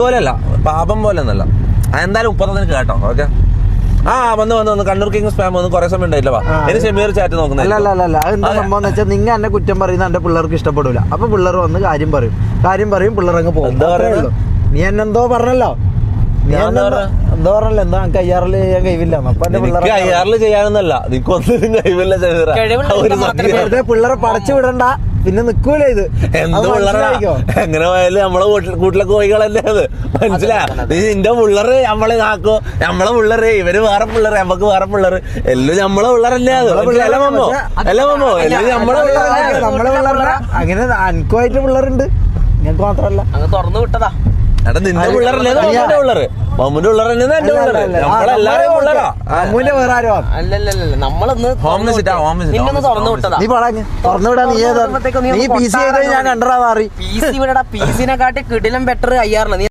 പോലെയല്ല, പാപം പോലെ ഒന്നല്ല. എന്തായാലും 30 കേട്ടോ. ഓക്കെ. വന്ന് കണ്ണൂർ കിങ് സ്പാം വന്ന് കുറെ സമയം ഉണ്ടായില്ല. എനിക്ക് ഷമീർ ചാറ്റ് നോക്കുന്നത്. അല്ല എന്താ സംഭവം എന്ന് വെച്ചാൽ നിങ്ങൾ എന്നെ കുറ്റം പറയുന്ന എന്റെ പിള്ളേർക്ക് ഇഷ്ടപ്പെടില്ല. അപ്പൊ പിള്ളേർ വന്ന് കാര്യം പറയും പിള്ളേർ അങ്ങ് പോകും. എന്താ പറയുള്ളൂ? നീ എന്നെന്തോ പറഞ്ഞല്ലോ, എന്തോ പറഞ്ഞല്ലോ, എന്താ കയ്യാറിൽ ചെയ്യാൻ കഴിവില്ല. അപ്പൊ എന്റെ പിള്ളേർ കയ്യാറിൽ ചെയ്യാനൊന്നല്ല, നിനക്ക് ഒന്നിനും കഴിവില്ല. വെറുതെ പിള്ളേരെ പടച്ചു വിടണ്ട, പിന്നെ നിക്കൂല ഇത്. എന്ത് പിള്ളേരാ? എങ്ങനെ പോയാലും നമ്മളെ കൂട്ടിലെ കോഴികളല്ലേ അത്, മനസ്സിലാ? നീ നിന്റെ പിള്ളേര് നമ്മളെ നാക്കോ, നമ്മളെ പിള്ളേര് ഇവര് വേറെ പിള്ളേര്, നമുക്ക് വേറെ പിള്ളേര്, എല്ലാം നമ്മളെ പിള്ളേരല്ലേ അത്. അല്ല മമ്മോ എല്ലാം നമ്മളെ പിള്ളേരല്ലേ. നമ്മളെ പിള്ളേരുടെ അങ്ങനെ അനക്കുമായിട്ട് പിള്ളേരുണ്ട്, ഞങ്ങൾക്ക് മാത്രല്ല. അങ്ങ് തുറന്നു വിട്ടതാ. എടാ നിന്റെ പിള്ളേരല്ലേ മമ്മൂന്റെ പിള്ളേര്? മമ്മൂന്റെ പിള്ളേർ തന്നെ എന്റെ പിള്ളേര്. നമ്മളെല്ലാരും പിള്ളേരാ. അമ്മൂന്റെ വേറെ ആരോ അല്ലല്ലല്ല, നമ്മളൊന്ന് തുറന്നു വിട്ടതാ. നീ പടങ്ങ് തുറന്നു വിടാ. നീ PC ചെയ്ത് ഞാൻ കണ്ടറാ മാറി. PC വിടടാ, PC നെക്കാട്ടി കിടിലം ബെറ്റർ അയ്യാറിന്.